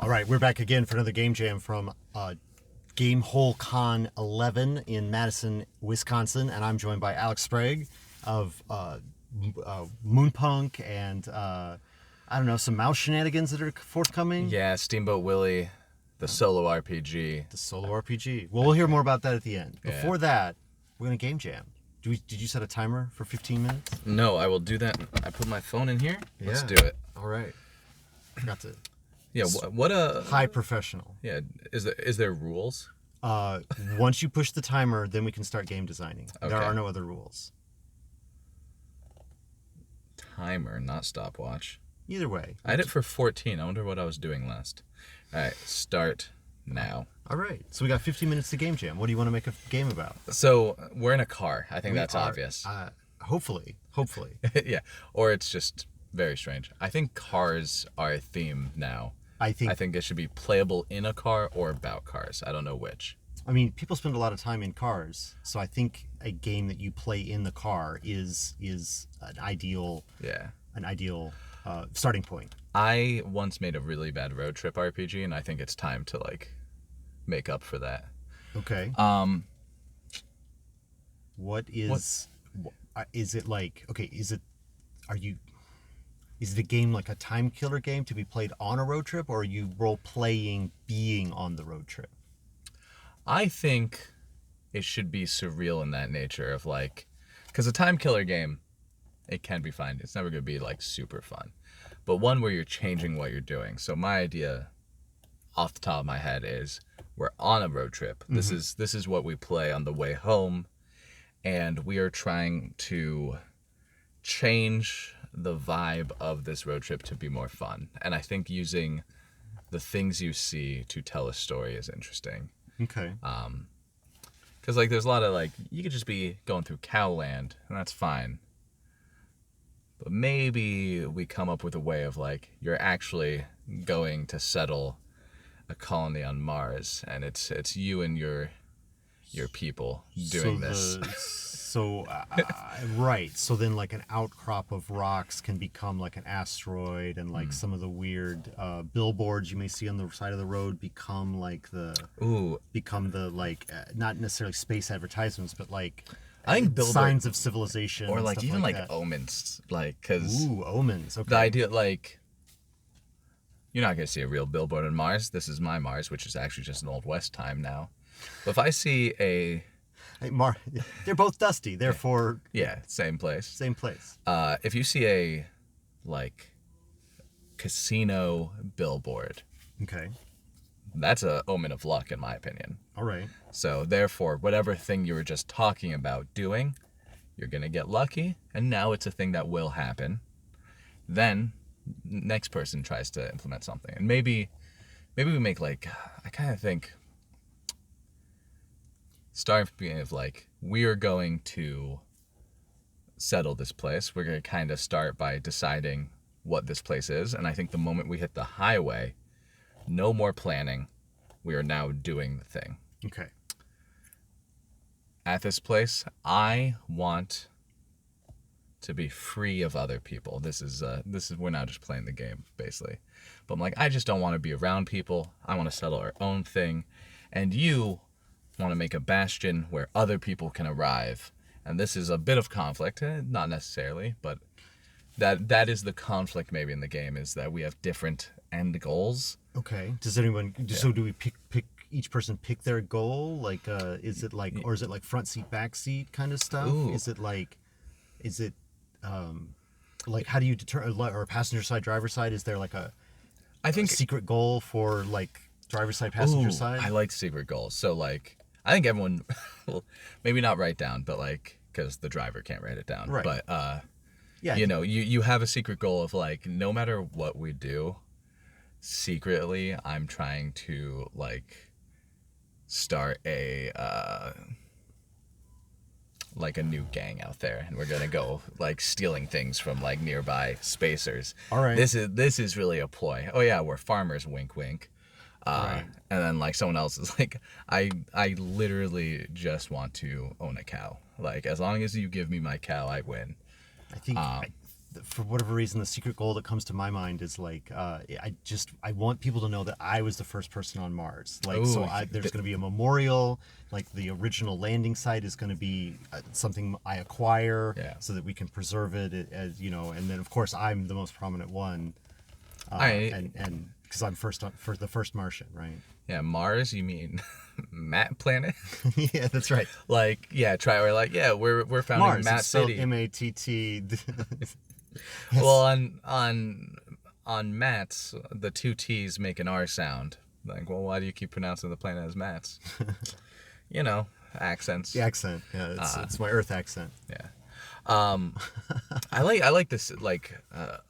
All right, we're back again for another game jam from GameHole Con XI in Madison, Wisconsin, and I'm joined by Alex Sprague of Moonpunk and I don't know, some mouse shenanigans that are forthcoming. Yeah, Steamboat Willie, the solo RPG. The solo RPG. Well, we'll hear more about that at the end. Yeah. Before that, we're gonna game jam. Did you set a timer for 15 minutes? No, I will do that. I put my phone in here. Let's do it. All right. Got to. Yeah. What a High professional. Yeah. Is there rules? Once you push the timer, then we can start game designing. Okay. There are no other rules. Timer, not stopwatch. Either way. I had it for 14. I wonder what I was doing last. All right, start now. All right. So we got 15 minutes to game jam. What do you want to make a game about? So we're in a car. I think that's obvious. Hopefully. Yeah. Or it's just very strange. I think cars are a theme now. I think it should be playable in a car or about cars. I don't know which. I mean, people spend a lot of time in cars, so I think a game that you play in the car is an ideal starting point. I once made a really bad road trip RPG, and I think it's time to make up for that. Okay. Is it like, okay, is it a game like a time killer game to be played on a road trip, or are you role playing being on the road trip? I think it should be surreal in that nature of because a time killer game, it can be fine. It's never going to be super fun, but one where you're changing what you're doing. So my idea off the top of my head is we're on a road trip. Mm-hmm. This is what we play on the way home, and we are trying to change the vibe of this road trip to be more fun. And I think using the things you see to tell a story is interesting. Okay. Because there's a lot of you could just be going through Cowland, and that's fine. But maybe we come up with a way of you're actually going to settle a colony on Mars, and it's you and your people doing this. Right. So then an outcrop of rocks can become an asteroid, and some of the weird billboards you may see on the side of the road become not necessarily space advertisements, but I think signs of civilization, or even that. omens, because omens. Okay. The idea you're not gonna see a real billboard on Mars. This is my Mars, which is actually just an Old West time now. But if I see they're both dusty, therefore. Yeah, same place. Same place. If you see a casino billboard, okay, that's a omen of luck, in my opinion. All right. So therefore, whatever thing you were just talking about doing, you're gonna get lucky, and now it's a thing that will happen. Then, next person tries to implement something, and maybe we make I kind of think. Start being of we are going to settle this place. We're going to kind of start by deciding what this place is. And I think the moment we hit the highway, no more planning. We are now doing the thing. Okay. At this place, I want to be free of other people. This is we're now just playing the game, basically. But I'm I just don't want to be around people. I want to settle our own thing. And you want to make a bastion where other people can arrive, and this is a bit of conflict, not necessarily, but that is the conflict maybe in the game, is that we have different end goals. Okay. So do we pick each person pick their goal? Is it or is it front seat back seat kind of stuff? Ooh. How do you determine, or passenger side, driver side? Is there a secret goal for driver side, passenger side? I like secret goals. So I think everyone will maybe not write down, but because the driver can't write it down. Right. But yeah, you have a secret goal of no matter what we do, secretly I'm trying to start a a new gang out there, and we're gonna go stealing things from nearby spacers. All right. This is really a ploy. Oh yeah, we're farmers. Wink, wink. Right. And then someone else is I literally just want to own a cow. As long as you give me my cow, I win. I for whatever reason, the secret goal that comes to my mind is like I want people to know that I was the first person on Mars. Like, so there's going to be a memorial. Like, the original landing site is going to be something I acquire, so that we can preserve it, as you know. And then of course I'm the most prominent one, and because I'm for the first Martian, right? Yeah, Mars. You mean Matt Planet? Yeah, that's right. Like, yeah, we're founding Mars, Matt it's spelled City. M-A-T-T. Yes. Well, on Matt's, the two T's make an R sound. Like, well, why do you keep pronouncing the planet as Matt's? You know, accents. The accent, yeah, it's my Earth accent. Yeah. I like this, like,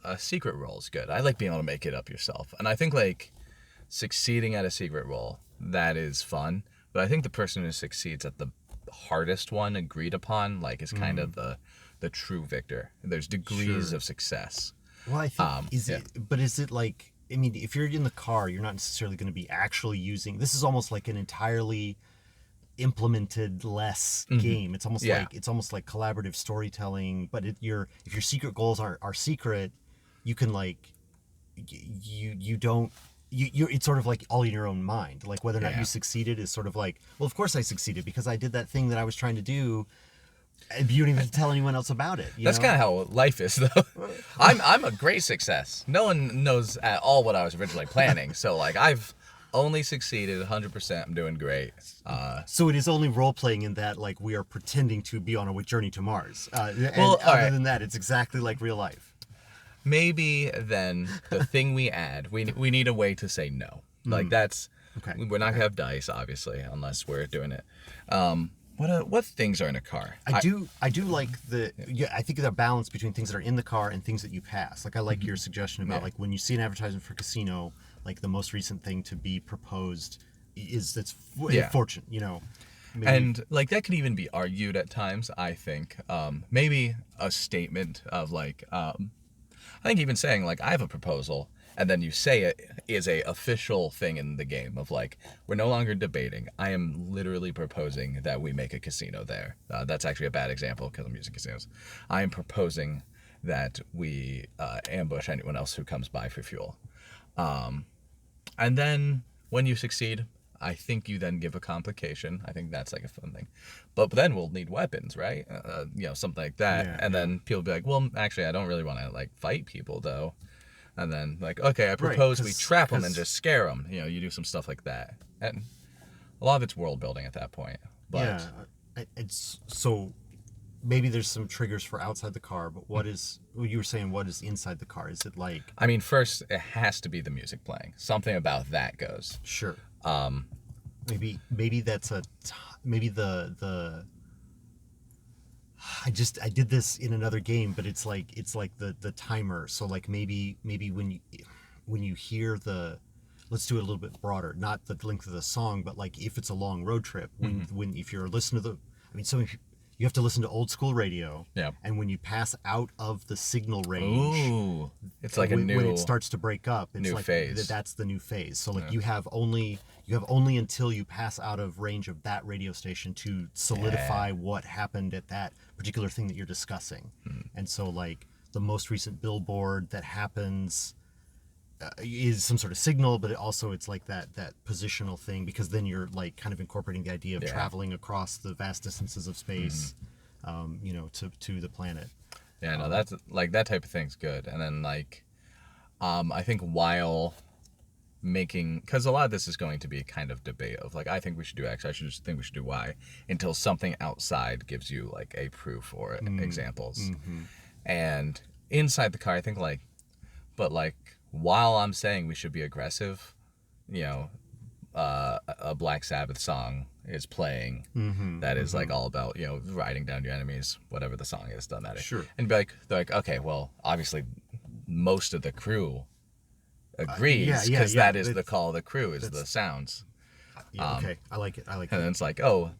a secret role is good. I like being able to make it up yourself, and I think like succeeding at a secret role, that is fun. But I think the person who succeeds at the hardest one agreed upon, like, is kind of the true victor. There's degrees of success. Well, I think is it like, I mean, if you're in the car, you're not necessarily going to be actually using. This is almost like an entirely implemented less game. It's almost like collaborative storytelling. But if your secret goals are secret, you can like you don't. It's sort of like all in your own mind. Like, whether or not you succeeded is sort of like, well, of course I succeeded because I did that thing that I was trying to do, and you don't even tell anyone else about it. That's kind of how life is, though. I'm a great success. No one knows at all what I was originally planning. So, like, I've only succeeded 100%. I'm doing great. So it is only role playing in that, like, we are pretending to be on a journey to Mars. Well, other than that, it's exactly like real life. Maybe then the thing we add, we need a way to say no. Like, that's okay. We're not gonna have dice, obviously, unless we're doing it. What things are in a car? I do like I think the balance between things that are in the car and things that you pass. Like, I like your suggestion about like when you see an advertisement for casino, like the most recent thing to be proposed is that's fortune, you know. Maybe. And like that could even be argued at times. I think maybe a statement of like. I think even saying, like, I have a proposal, and then you say it is a official thing in the game of, like, we're no longer debating. I am literally proposing that we make a casino there. That's actually a bad example because I'm using casinos. I am proposing that we ambush anyone else who comes by for fuel. And then when you succeed, I think you then give a complication. I think that's like a fun thing. But then we'll need weapons, right? You know, something like that. Yeah, and then people be like, well, actually, I don't really want to, like, fight people, though. And then, like, okay, I propose we trap them and just scare them. You know, you do some stuff like that. And a lot of it's world building at that point. But it's so maybe there's some triggers for outside the car, but what is, you were saying, what is inside the car? Is it like... I mean, first, it has to be the music playing. Something about that goes. Sure. Maybe that's maybe the I did this in another game, but it's like the timer. So like maybe when you hear let's do it a little bit broader, not the length of the song, but like if it's a long road trip, when if you're listening to you have to listen to old school radio. Yeah. And when you pass out of the signal range, it's like when it starts to break up, it's new like phase. That's the new phase. So like you have only until you pass out of range of that radio station to solidify what happened at that particular thing that you're discussing. And so like the most recent billboard that happens is some sort of signal, but it's like that positional thing, because then you're like kind of incorporating the idea of traveling across the vast distances of space, you know, to the planet. Yeah, no, that's like that type of thing's good. And then like, I think while making, because a lot of this is going to be kind of debate of like, I think we should do X, I should just think we should do Y, until something outside gives you like a proof or examples. And inside the car, I think like, but like, while I'm saying we should be aggressive, you know, a Black Sabbath song is playing that is like all about, you know, riding down your enemies, whatever the song is, doesn't matter. Sure. And they're like, okay, well, obviously most of the crew agrees, because that is the call of the crew, is the sounds. Yeah, okay, I like it. And then it's like, oh,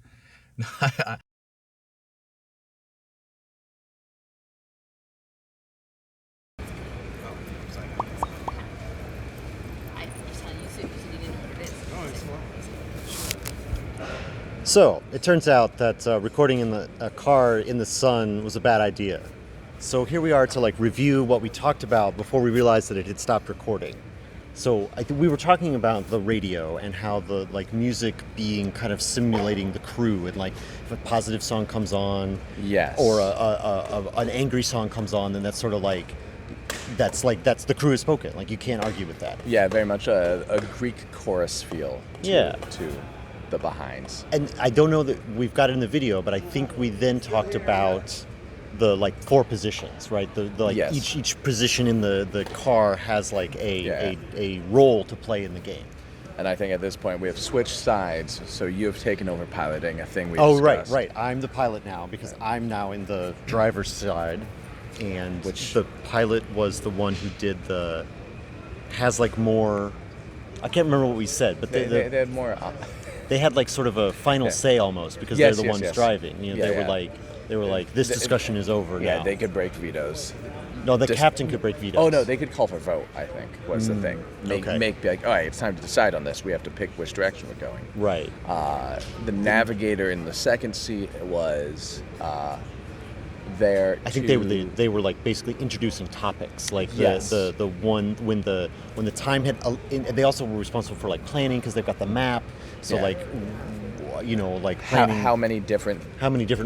So it turns out that recording in a car in the sun was a bad idea. So here we are to like review what we talked about before we realized that it had stopped recording. So I think we were talking about the radio and how the like music being kind of simulating the crew, and like if a positive song comes on, Yes. or an angry song comes on, then that's sort of like that's the crew has spoken. Like you can't argue with that. Yeah, very much a Greek chorus feel to the behinds. And I don't know that we've got it in the video, but I think we then talked about the like 4 positions, right? The like Yes. each position in the car has like a role to play in the game. And I think at this point we have switched sides, so you have taken over piloting, a thing we discussed. Right. I'm the pilot now because I'm now in the driver's side, and the pilot was the one who has like more. I can't remember what we said, but they had more. They had like sort of a final say almost because they're the ones driving. You know, they were like, this discussion is over now. Yeah, they could break vetoes. No, the captain could break vetoes. Oh no, they could call for vote. I think was the thing. Be like, all right, it's time to decide on this. We have to pick which direction we're going. Right. The navigator in the second seat was there. I think they were like basically introducing topics, like the one when the time had. They also were responsible for like planning because they've got the map. So like, you know, like planning how many different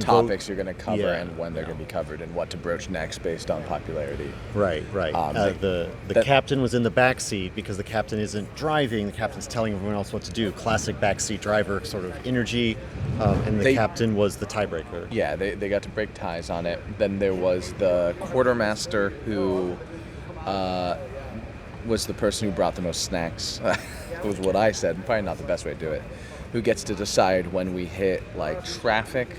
topics you're going to cover and when they're going to be covered and what to broach next based on popularity. Right. The captain was in the back seat because the captain isn't driving. The captain's telling everyone else what to do. Classic backseat driver sort of energy. And the captain was the tiebreaker. Yeah, they got to break ties on it. Then there was the quartermaster who was the person who brought the most snacks. Was what I said. Probably not the best way to do it. Who gets to decide when we hit like traffic?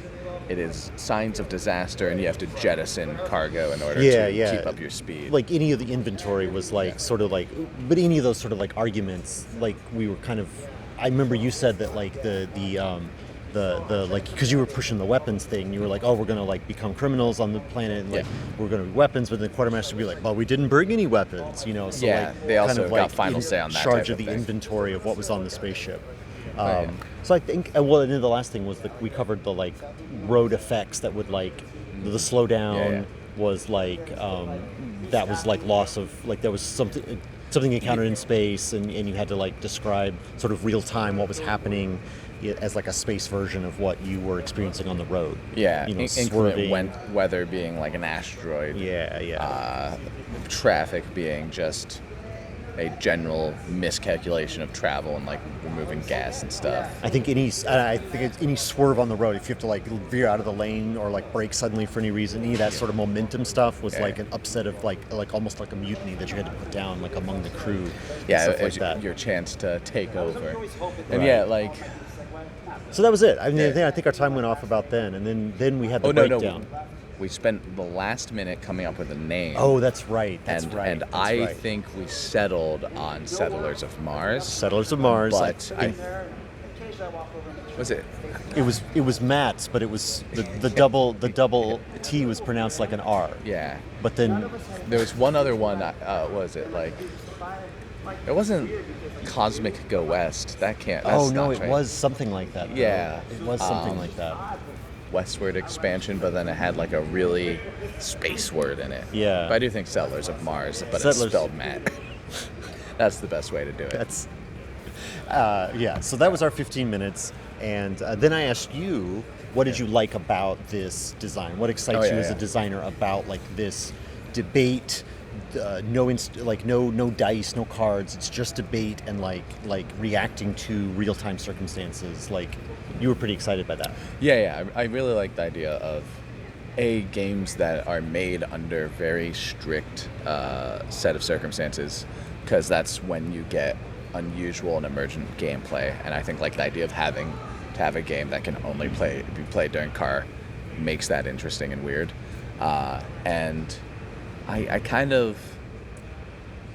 It is signs of disaster, and you have to jettison cargo in order to keep up your speed. Like any of the inventory was like sort of like, but any of those sort of like arguments, like we were kind of. I remember you said that like the like because you were pushing the weapons thing, you were like, oh, we're gonna like become criminals on the planet, and like we're gonna be weapons, but the quartermaster would be like, well, we didn't bring any weapons, you know. So like, they also kind of got like final say on that. Charge of the inventory of what was on the spaceship. So I think, well, and then the last thing was that we covered the like road effects that would like the slowdown was like that was like loss of like there was something encountered in space, and you had to like describe sort of real time what was happening as like a space version of what you were experiencing on the road. Yeah, you know, including weather being like an asteroid. Traffic being just a general miscalculation of travel and like removing gas and stuff. I think any swerve on the road, if you have to like veer out of the lane or like brake suddenly for any reason, any of that sort of momentum stuff was like an upset of like almost like a mutiny that you had to put down like among the crew. Stuff like that. Your chance to take over. And so that was it. I mean, I think our time went off about then, and then we had the breakdown. No. We spent the last minute coming up with a name. Oh, that's right. And I think we settled on Settlers of Mars. Settlers of Mars. But was it? It was Matt's, but it was the double T was pronounced like an R. Yeah. But then there was one other one. What was it like? It wasn't Cosmic Go West. That can't. That's it was something like that. Though. Yeah. It was something like that. Westward expansion, but then it had like a really space word in it. Yeah. But I do think Settlers of Mars, but it's spelled Matt. That's the best way to do it. That's so that was our 15 minutes, and then I asked you, what did you like about this design? What excites you as a designer about like this debate? No dice, no cards. It's just debate and like reacting to real-time circumstances. Like, you were pretty excited by that. Yeah. I really like the idea of games that are made under very strict set of circumstances, because that's when you get unusual and emergent gameplay. And I think like the idea of having to have a game that can only be played during car makes that interesting and weird. And I kind of,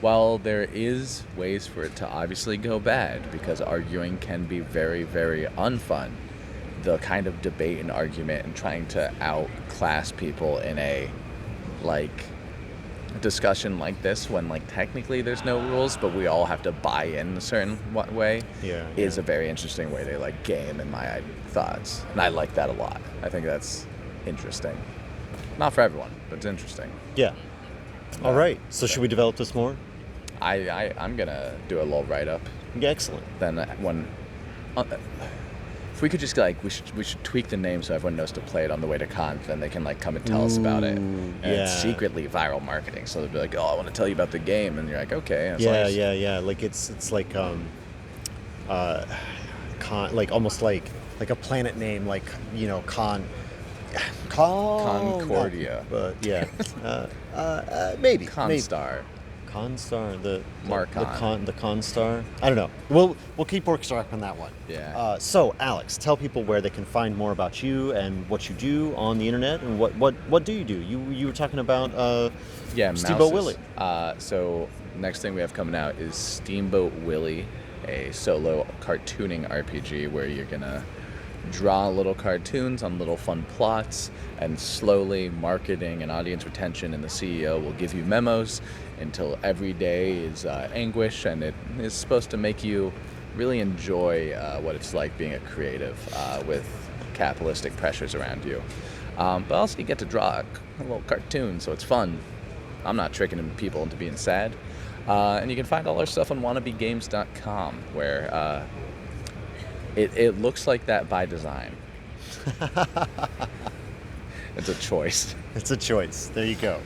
while there is ways for it to obviously go bad, because arguing can be very, very unfun, the kind of debate and argument and trying to outclass people in a like discussion like this, when like technically there's no rules but we all have to buy in a certain way, is a very interesting way to like game in my thoughts, and I like that a lot. I think that's interesting. Not for everyone, but it's interesting. Yeah. All right. So should we develop this more? I'm gonna do a little write-up. Yeah, excellent. Then when if we could just we should tweak the name so everyone knows to play it on the way to con. Then they can come and tell us about it. And it's secretly viral marketing. So they'll be like, "Oh, I want to tell you about the game," and you're like, "Okay." And yeah. Like it's like almost like a planet name, Concordia. But yeah, maybe Constar. Constar, the Marcon. the Constar. I don't know. We'll keep workshopping on that one. Yeah. So Alex, tell people where they can find more about you and what you do on the internet, and what do you do? You were talking about Steamboat Willie. So next thing we have coming out is Steamboat Willie, a solo cartooning RPG where you're gonna draw little cartoons on little fun plots, and slowly marketing and audience retention and the CEO will give you memos until every day is anguish, and it is supposed to make you really enjoy what it's like being a creative with capitalistic pressures around you. But also you get to draw a little cartoon, so it's fun. I'm not tricking people into being sad. And you can find all our stuff on wannabegames.com, where it looks like that by design. It's a choice. It's a choice. There you go.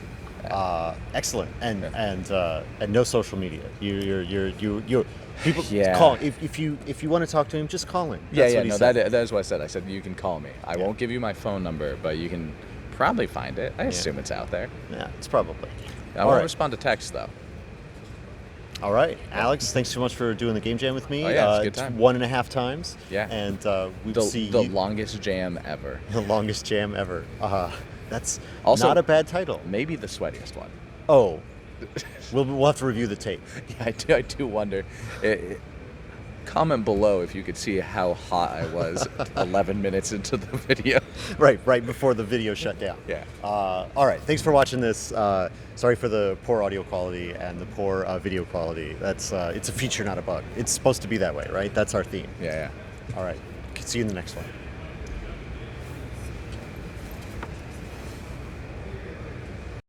Excellent. And no social media. You people call if you want to talk to him, just call him. That is what I said. I said you can call me. I won't give you my phone number, but you can probably find it. I assume it's out there. Yeah, it's probably. I won't respond to text though. All right, Alex, thanks so much for doing the game jam with me. Oh, yeah, it's a good time. 1.5 times. Yeah. And we'll see the longest jam ever. The longest jam ever. That's also not a bad title. Maybe the sweatiest one. Oh, we'll have to review the tape. Yeah, I do wonder. Comment below if you could see how hot I was 11 minutes into the video. Right before the video shut down. Yeah. All right, thanks for watching this. Sorry for the poor audio quality and the poor video quality. It's a feature, not a bug. It's supposed to be that way, right? That's our theme. Yeah. All right, see you in the next one.